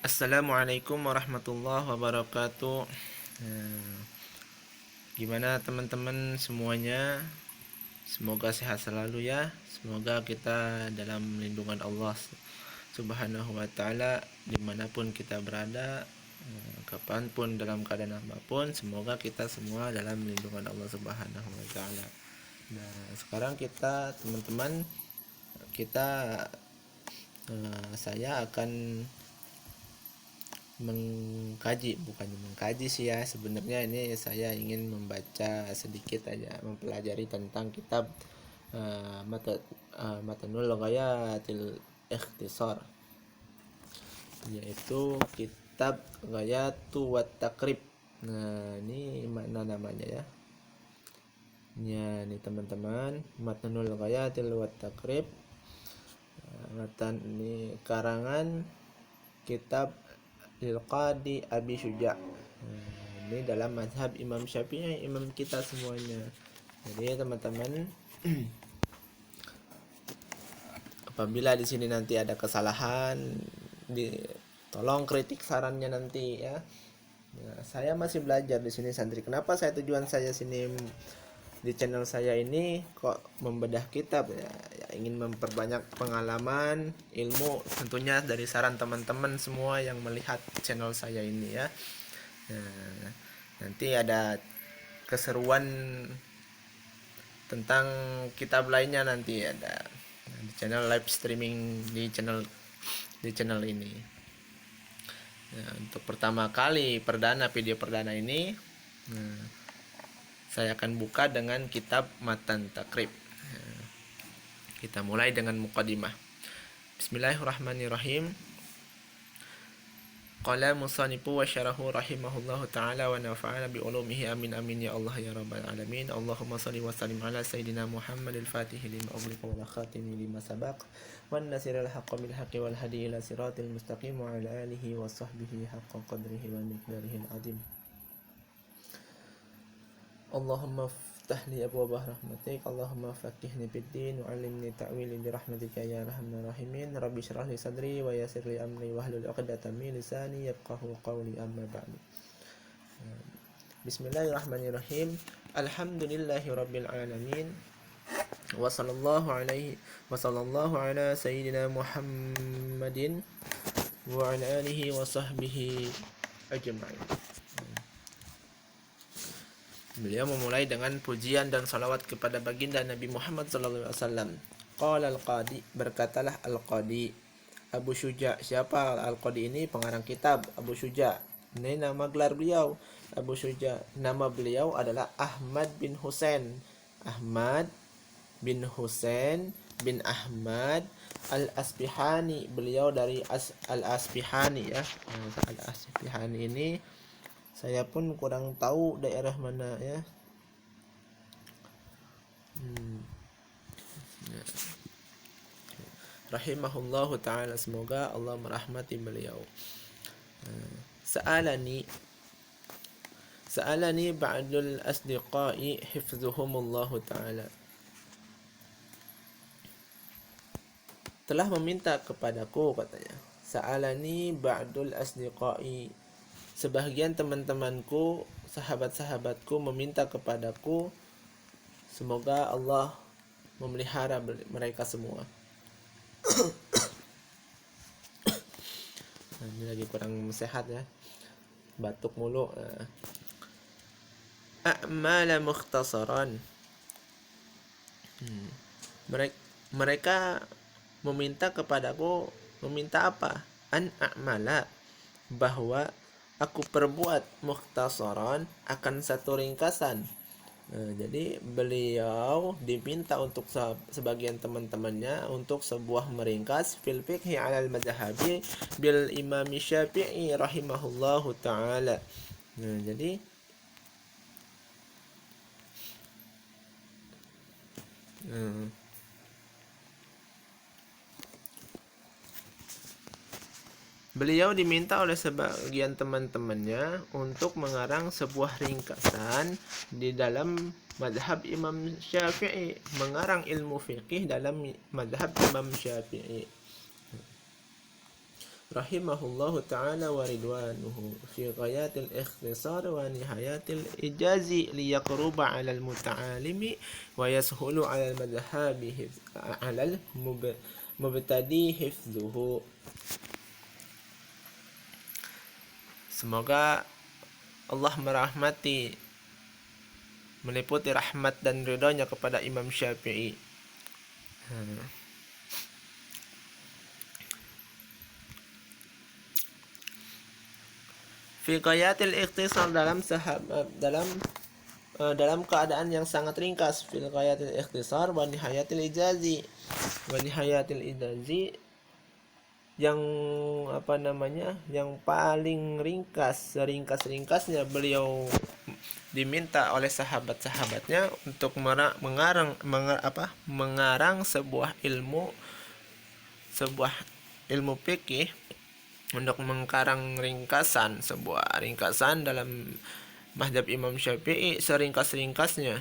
Assalamualaikum warahmatullahi wabarakatuh. Nah, Gimana teman-teman semuanya? Semoga sehat selalu ya. Semoga kita dalam lindungan Allah Subhanahu wa Ta'ala dimanapun kita berada, kapanpun, dalam keadaan apapun. Semoga kita semua dalam lindungan Allah Subhanahu wa Ta'ala. Nah, sekarang kita teman-teman, kita saya akan bukannya mengkaji sih ya, sebenarnya ini saya ingin membaca sedikit aja, mempelajari tentang kitab Matanul Ghayatil Ikhtisar, yaitu kitab Ghayatu wat Takrib. Nah, ini mana namanya ya? Ya, ini teman-teman, Matnul Ghayatil wat Takrib. Matan ini karangan kitab Qadi Abi Syuja. Ini dalam mazhab Imam Syafi'i, imam kita semuanya. Jadi teman-teman, apabila di sini nanti ada kesalahan, tolong kritik sarannya nanti ya. Nah, saya masih belajar di sini santri. Kenapa tujuan saya sini di channel saya ini kok membedah kitab ya, ingin memperbanyak pengalaman, ilmu, tentunya dari saran teman-teman semua yang melihat channel saya ini ya. Nah, nanti ada keseruan tentang kitab lainnya, nanti ada di channel live streaming di channel ini. Nah, untuk pertama kali video perdana ini, saya akan buka dengan kitab Matan Takrib. Kita mulai dengan muqaddimah. Bismillahirrahmanirrahim. Qala musanifu wa syarahu rahimahullahu ta'ala wa nafa'ana bi ulumihi amin amin ya Allah ya rabbal alamin. Allahumma salli wa sallim ala sayyidina Muhammadil fatihi lima ughliqa wal khatimi lima sabaq wan nasiril haqqi bil haqqi wal hadi ila siratil mustaqim wa ala alihi wa sahbihi haqqa qadrihi wa miqdarihi al-azim. Allahumma ftah li abwaaba rahmatik, Allahumma faqihni fid din wa 'allimni ta'wili bi rahmatika ya arhamar rahimin. Rabbi shrah li sadri wa yassir li amri wahlul 'uqdatam min lisani yafqahu qawli, amma ba'du. Bismillahirrahmanirrahim. Alhamdulillahi rabbil alamin. Wa sallallahu ala sayyidina Muhammadin wa ala alihi wa sahbihi ajma'in. Beliau memulai dengan pujian dan salawat kepada baginda Nabi Muhammad SAW. Qala al-Qadi, berkatalah al-Qadi Abu Syuja. Siapa al-Qadi ini? Pengarang kitab Abu Syuja. Ini nama gelar beliau, Abu Syuja. Nama beliau adalah Ahmad bin Husain. Ahmad bin Husain bin Ahmad al-Asbihani. Beliau dari al-Asbihani ya. Al-Asbihani ini saya pun kurang tahu daerah mana ya. Rahimahullahu ta'ala, semoga Allah merahmati beliau. Sa'alani ba'dul asdiqai hifzuhumullahu ta'ala. Telah meminta kepadaku, katanya. Sa'alani ba'dul asdiqai, sebagian teman-temanku, sahabat-sahabatku meminta kepadaku, semoga Allah memelihara mereka semua. Nah, ini lagi kurang sehat ya, batuk mulu. A'mala mukhtasaran. Mereka meminta kepadaku, meminta apa? An a'mala, bahwa aku perbuat mukhtasaran, akan satu ringkasan. Jadi beliau diminta untuk sebagian teman-temannya untuk sebuah meringkas fil fiqhi 'alal madhhabi bil Imam Syafi'i rahimahullahu taala. Jadi beliau diminta oleh sebagian teman-temannya untuk mengarang sebuah ringkasan di dalam madhab Imam Syafi'i, mengarang ilmu fikih dalam madhab Imam Syafi'i. rahimahullahu ta'ala wa ridwanuhu fi ghayatil ikhtisar wa nihayatil ijazi liyaqruba 'alal muta'alimi wa yashulu 'alal madhhabi 'alal mubtadi hifdzuhu. Semoga Allah merahmati, meliputi rahmat dan ridhonya kepada Imam Syafi'i. Fi ghayatil ikhtisar, dalam keadaan yang sangat ringkas. Fil ghayatil ikhtisar wa nihayatil ijazi. Wa nihayatil ijazi yang yang paling ringkas, seringkas-ringkasnya beliau diminta oleh sahabat-sahabatnya untuk mengarang sebuah ilmu fikih, untuk mengkarang sebuah ringkasan dalam mazhab Imam Syafi'i seringkas-ringkasnya.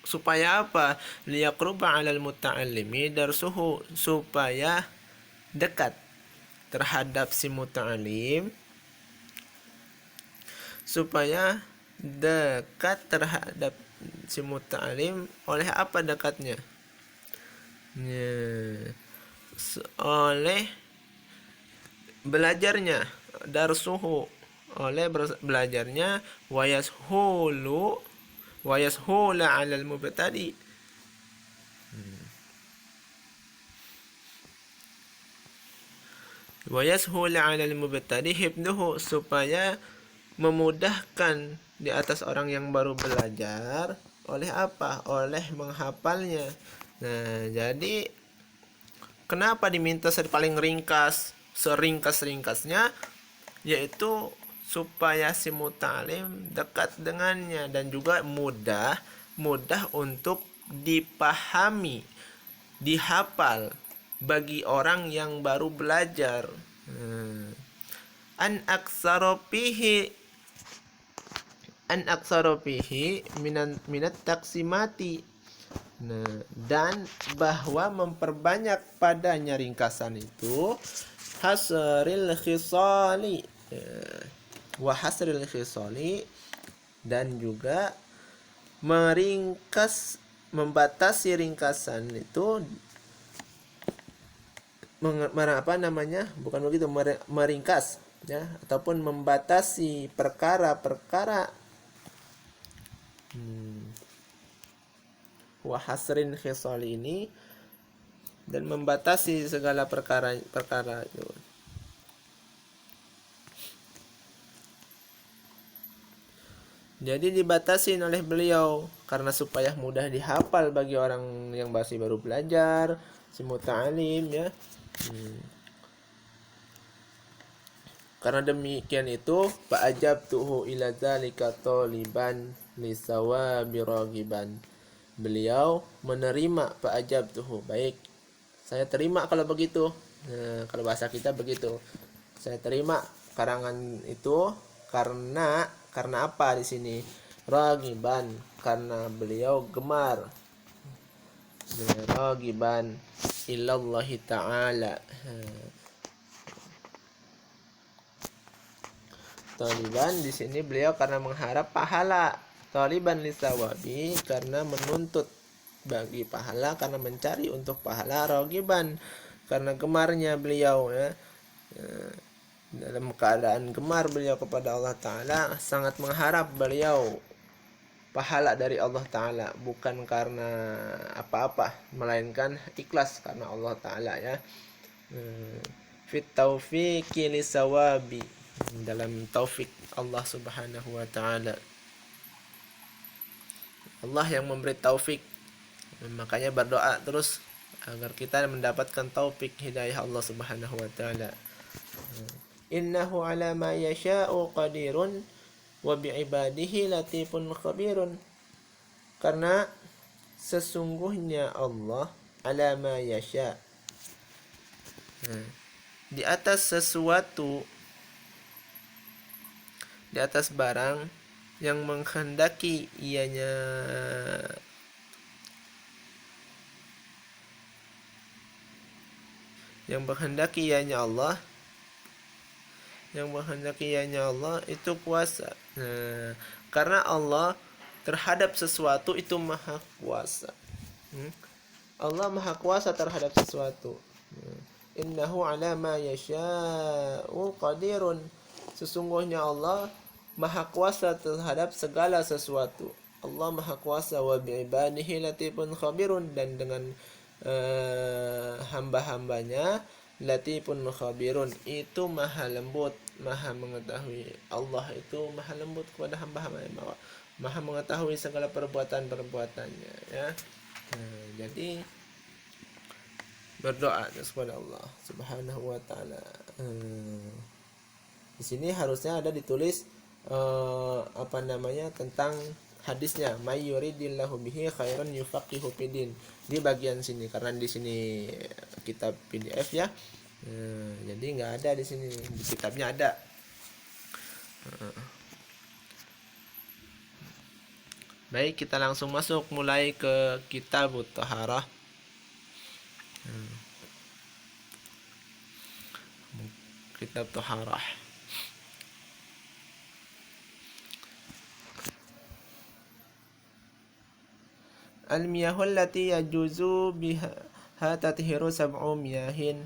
Supaya apa? Liyaqruba 'alal muta'allimi darsuhu, supaya dekat terhadap si muta'allim, oleh apa dekatnya? Oleh belajarnya, darsuhu, oleh belajarnya, wayashula 'alal mubtadi, hifdhuhu, supaya memudahkan di atas orang yang baru belajar oleh apa? Oleh menghafalnya. Nah, jadi kenapa diminta paling ringkas, seringkas-ringkasnya, yaitu supaya si muta'alim dekat dengannya dan juga mudah untuk dipahami, dihafal bagi orang yang baru belajar. An aksara fihi minat taksimati. Dan bahwa memperbanyak padanya ringkasan itu hasril khisali dan juga membatasi ringkasan itu, meringkas ya, ataupun membatasi perkara-perkara wa hasrin khisal ini, dan membatasi segala perkara itu. Jadi dibatasi oleh beliau karena supaya mudah dihafal bagi orang yang masih baru belajar, si muta'alim ya. Karena demikian itu, fa'ajabtuhu ila dzalika taliban lisawabi ragiban. Beliau menerima, fa'ajabtuhu, baik, saya terima kalau begitu. Kalau bahasa kita begitu. Saya terima karangan itu karena apa di sini? Ragiban, karena beliau gemar. Ragiban ilallahi ta'ala. Taliban di sini beliau karena mengharap pahala. Taliban lisawabi, karena menuntut bagi pahala, karena mencari untuk pahala. Ragiban, karena gemarnya beliau ya. Dalam keadaan gemar beliau kepada Allah Ta'ala, sangat mengharap beliau pahala dari Allah Ta'ala, bukan karena apa-apa, melainkan ikhlas karena Allah Ta'ala ya. Fit taufiqi lisawabi, dalam taufik Allah Subhanahu wa Ta'ala. Allah yang memberi taufik, makanya berdoa terus agar kita mendapatkan taufik hidayah Allah Subhanahu wa Ta'ala. Innahu ala ma yasha'u qadirun wa bi'ibadihi latifun khabirun. Karena sesungguhnya Allah ala ma yasha', di atas sesuatu, di atas barang yang menghendaki ianya, yang menghendaki ianya Allah, itu kuasa. Nah, karena Allah terhadap sesuatu itu maha kuasa. Allah maha kuasa terhadap sesuatu. Innahu ala ma yasha'u qadirun. Sesungguhnya Allah maha kuasa terhadap segala sesuatu. Allah maha kuasa wa bi'ibadihi latifun khabirun, dan dengan hamba-hambanya latifun khabirun, itu maha lembut, maha mengetahui. Allah itu maha lembut kepada hamba-hambanya, maha mengetahui segala perbuatan-perbuatannya, ya. Jadi berdoa kepada Allah Subhanahu wa taala. Di sini harusnya ada ditulis tentang hadisnya, may yuridillahu bihi khairan yufaqihu fiddin, di bagian sini, karena di sini kitab PDF ya. Jadi nggak ada di sini, di kitabnya ada. Baik, kita langsung masuk mulai ke kitab Thaharah. Kitab Thaharah. Al-miyahul lati yajuzu biha tathiru sab'u miyahin,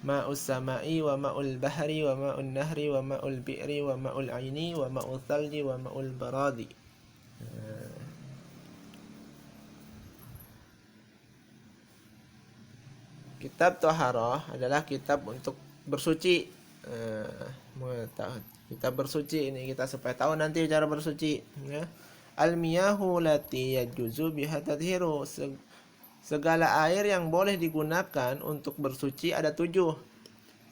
ma'us sama'i wa ma'ul bahri wa ma'un nahri wa ma'ul bi'ri wa ma'ul aini wa ma'ul thalji wa ma'ul baradi. Kitab Thaharah adalah kitab untuk bersuci. Kitab bersuci ini kita supaya tahu nanti cara bersuci, ya. Al-miyahu lati yajuzu biha tathiru. Segala air yang boleh digunakan untuk bersuci ada 7.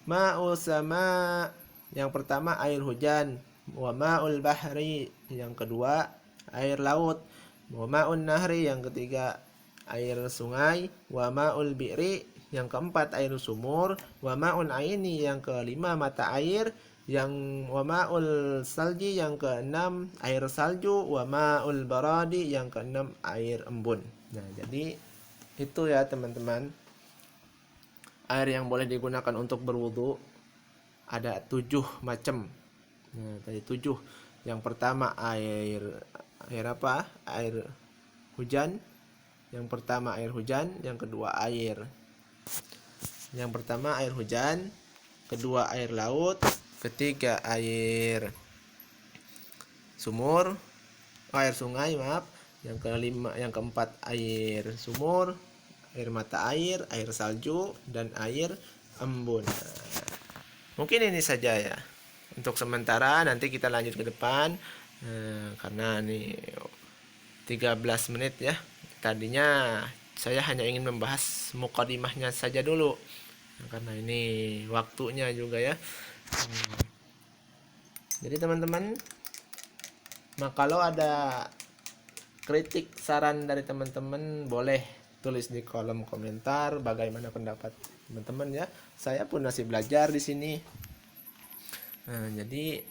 Ma'u sama, yang pertama air hujan. Wa ma'ul bahri, yang kedua air laut. Wa ma'un nahri, yang ketiga air sungai. Wa ma'ul bi'ri, yang keempat air sumur. Wa ma'un aini, yang kelima mata air. Yang wa ma'ul salji, yang keenam air salju. Wa ma'ul baradi, yang keenam air embun. Nah, jadi itu ya teman-teman, air yang boleh digunakan untuk berwudu ada 7 macam. Nah, tadi 7. Yang pertama air apa? Air hujan. Yang pertama air hujan, yang kedua air. Yang pertama air hujan, kedua air laut, ketiga air sumur, air sungai, maaf. Yang keempat air sumur, air mata air salju, dan air embun. Mungkin ini saja ya untuk sementara, nanti kita lanjut ke depan. Karena ini 13 menit ya. Tadinya saya hanya ingin membahas mukadimahnya saja dulu, karena ini waktunya juga ya. Jadi teman-teman, kalau ada kritik, saran dari teman-teman, boleh tulis di kolom komentar bagaimana pendapat teman-teman ya. Saya pun masih belajar di sini. Jadi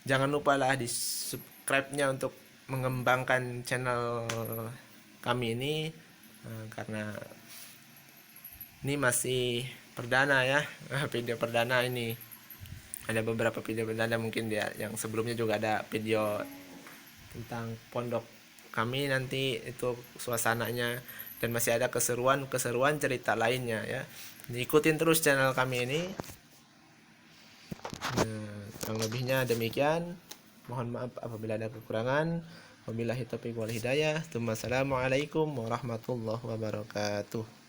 jangan lupa lah di subscribe-nya untuk mengembangkan channel kami ini, karena ini masih perdana ya, video perdana ini. Ada beberapa video perdana mungkin ya, yang sebelumnya juga ada video tentang pondok kami nanti itu suasananya, dan masih ada keseruan cerita lainnya ya. Ikutin terus channel kami ini. Yang lebihnya demikian. Mohon maaf apabila ada kekurangan. Wabillahi taufiq wal hidayah. Assalamualaikum warahmatullahi wabarakatuh.